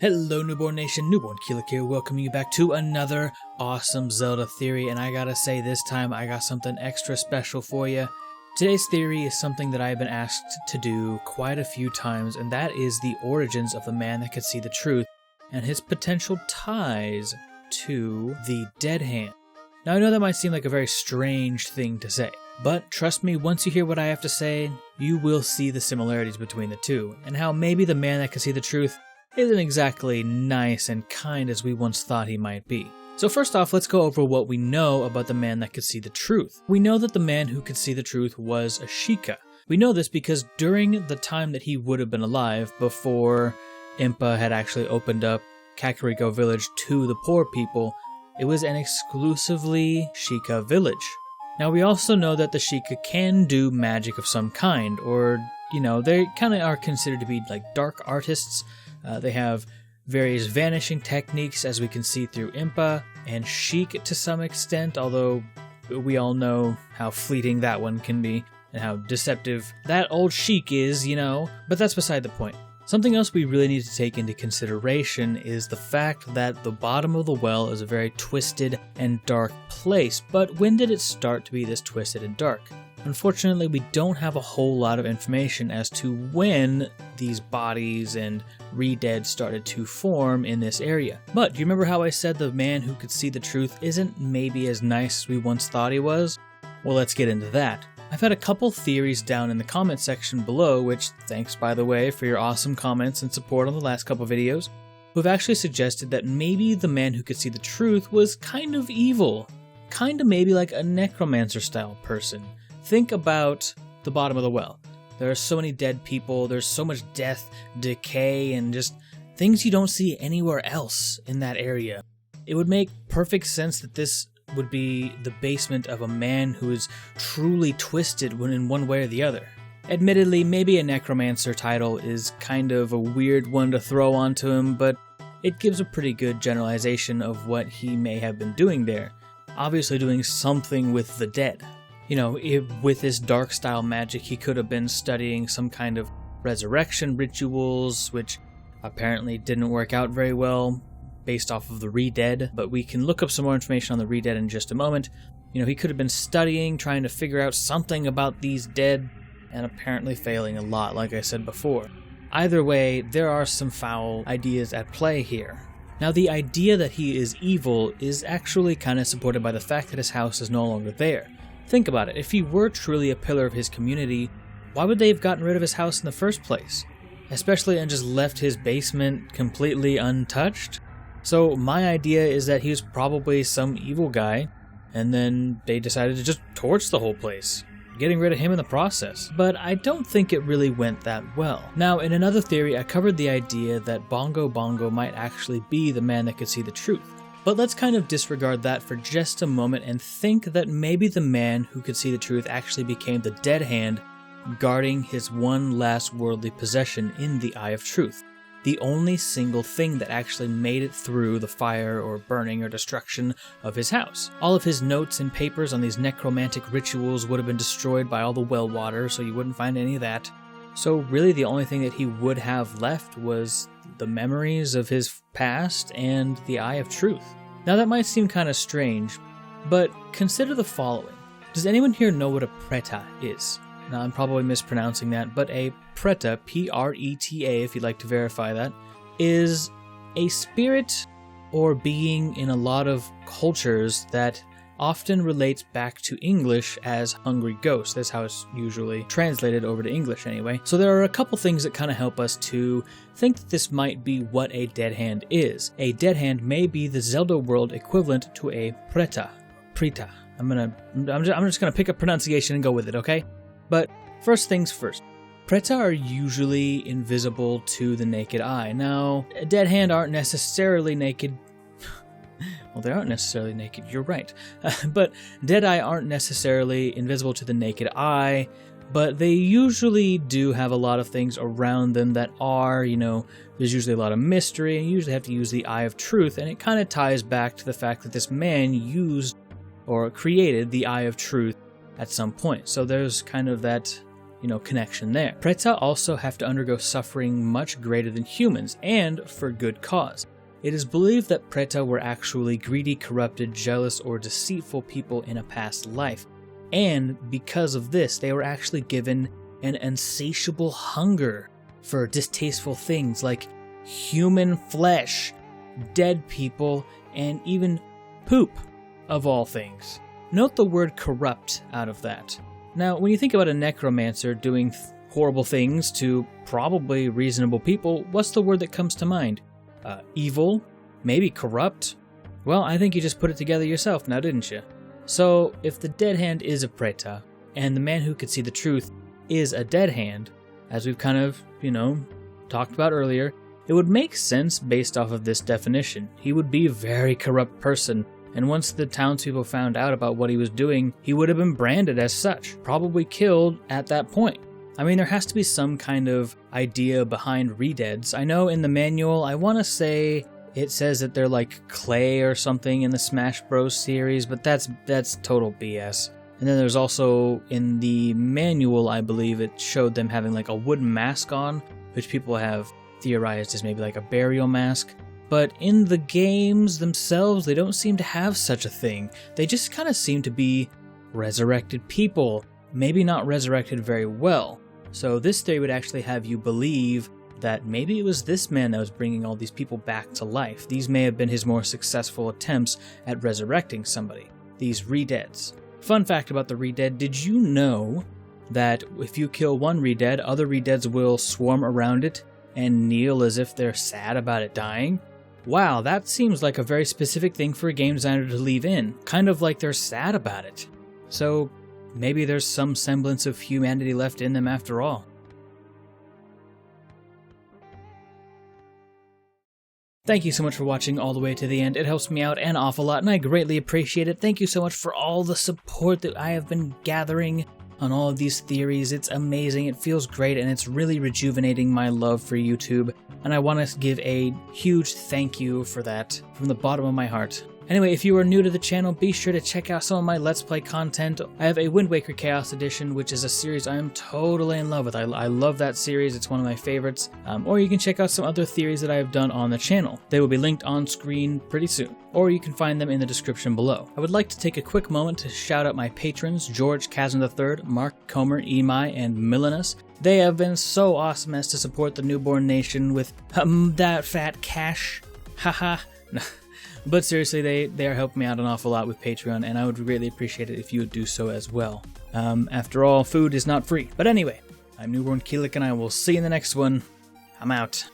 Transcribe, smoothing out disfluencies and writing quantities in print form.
Hello Newborn Nation, Newbornkilik here, welcoming you back to another awesome Zelda Theory, and I gotta say this time I got something extra special for you. Today's theory is something that I've been asked to do quite a few times, and that is the origins of the man that could see the truth, and his potential ties to the Dead Hand. Now I know that might seem like a very strange thing to say, but trust me, once you hear what I have to say, you will see the similarities between the two, and how maybe the man that could see the truth isn't exactly nice and kind as we once thought he might be. So first off, let's go over what we know about the man that could see the truth. We know that the man who could see the truth was a Sheikah. We know this because during the time that he would have been alive, before Impa had actually opened up Kakariko village to the poor people, it was an exclusively Sheikah village. Now we also know that the Sheikah can do magic of some kind, or, they kind of are considered to be like dark artists. They have various vanishing techniques, as we can see through Impa, and Sheik to some extent, although we all know how fleeting that one can be, and how deceptive that old Sheik is, but that's beside the point. Something else we really need to take into consideration is the fact that the bottom of the well is a very twisted and dark place, but when did it start to be this twisted and dark? Unfortunately, we don't have a whole lot of information as to when these bodies and re-dead started to form in this area. But do you remember how I said the man who could see the truth isn't maybe as nice as we once thought he was? Well, let's get into that. I've had a couple theories down in the comment section below, which, thanks by the way for your awesome comments and support on the last couple videos, who have actually suggested that maybe the man who could see the truth was kind of evil. Kind of maybe like a necromancer style person. Think about the bottom of the well. There are so many dead people, there's so much death, decay, and just things you don't see anywhere else in that area. It would make perfect sense that this would be the basement of a man who is truly twisted when in one way or the other. Admittedly, maybe a necromancer title is kind of a weird one to throw onto him, but it gives a pretty good generalization of what he may have been doing there. Obviously doing something with the dead. With his dark style magic, he could have been studying some kind of resurrection rituals, which apparently didn't work out very well based off of the re-dead, but we can look up some more information on the re-dead in just a moment. He could have been studying, trying to figure out something about these dead, and apparently failing a lot, like I said before. Either way, there are some foul ideas at play here. Now, the idea that he is evil is actually kind of supported by the fact that his house is no longer there. Think about it, if he were truly a pillar of his community, why would they have gotten rid of his house in the first place? Especially and just left his basement completely untouched? So my idea is that he was probably some evil guy, and then they decided to just torch the whole place, getting rid of him in the process. But I don't think it really went that well. Now, in another theory, I covered the idea that Bongo Bongo might actually be the man that could see the truth. But let's kind of disregard that for just a moment and think that maybe the man who could see the truth actually became the Dead Hand, guarding his one last worldly possession in the Eye of Truth. The only single thing that actually made it through the fire or burning or destruction of his house. All of his notes and papers on these necromantic rituals would have been destroyed by all the well water, so you wouldn't find any of that. So really the only thing that he would have left was the memories of his past and the Eye of Truth. Now that might seem kind of strange, but consider the following. Does anyone here know what a preta is? Now I'm probably mispronouncing that, but a preta, P-R-E-T-A if you'd like to verify that, is a spirit or being in a lot of cultures that often relates back to English as hungry ghost. That's how it's usually translated over to English anyway. So there are a couple things that kind of help us to think that this might be what a dead hand is. A dead hand may be the Zelda world equivalent to a preta. Preta. I'm just gonna pick up pronunciation and go with it, okay? But first things first. Preta are usually invisible to the naked eye. Now, a dead hand aren't necessarily naked. Well, they aren't necessarily naked, you're right. But Deadeye aren't necessarily invisible to the naked eye, but they usually do have a lot of things around them that are, there's usually a lot of mystery, and you usually have to use the Eye of Truth, and it kind of ties back to the fact that this man used or created the Eye of Truth at some point. So there's kind of that, connection there. Preta also have to undergo suffering much greater than humans, and for good cause. It is believed that Preta were actually greedy, corrupted, jealous, or deceitful people in a past life, and because of this, they were actually given an insatiable hunger for distasteful things like human flesh, dead people, and even poop, of all things. Note the word corrupt out of that. Now, when you think about a necromancer doing horrible things to probably reasonable people, what's the word that comes to mind? Evil? Maybe corrupt? Well, I think you just put it together yourself now, didn't you? So, if the dead hand is a Preta, and the man who could see the truth is a dead hand, as we've kind of, talked about earlier, it would make sense based off of this definition. He would be a very corrupt person, and once the townspeople found out about what he was doing, he would have been branded as such, probably killed at that point. I mean, there has to be some kind of idea behind re-deads. I know in the manual, I want to say it says that they're like clay or something in the Smash Bros. Series, but that's total BS. And then there's also, in the manual, I believe it showed them having like a wooden mask on, which people have theorized as maybe like a burial mask. But in the games themselves, they don't seem to have such a thing. They just kind of seem to be resurrected people, maybe not resurrected very well. So this theory would actually have you believe that maybe it was this man that was bringing all these people back to life. These may have been his more successful attempts at resurrecting somebody, these re-deads. Fun fact about the re-dead, did you know that if you kill one re-dead, other re-deads will swarm around it and kneel as if they're sad about it dying? Wow, that seems like a very specific thing for a game designer to leave in, kind of like they're sad about it. So maybe there's some semblance of humanity left in them after all. Thank you so much for watching all the way to the end. It helps me out an awful lot, and I greatly appreciate it. Thank you so much for all the support that I have been gathering on all of these theories. It's amazing, it feels great, and it's really rejuvenating my love for YouTube. And I want to give a huge thank you for that from the bottom of my heart. Anyway, if you are new to the channel, be sure to check out some of my Let's Play content. I have a Wind Waker Chaos Edition, which is a series I am totally in love with. I love that series, it's one of my favorites. Or you can check out some other theories that I have done on the channel. They will be linked on screen pretty soon, or you can find them in the description below. I would like to take a quick moment to shout out my patrons, George Chasm III, Mark Comer, Ymuy, and Milanus. They have been so awesome as to support the Newborn Nation with that fat cash. Haha. But seriously, they are helping me out an awful lot with Patreon, and I would greatly appreciate it if you would do so as well. After all, food is not free. But anyway, I'm Newbornkilik, and I will see you in the next one. I'm out.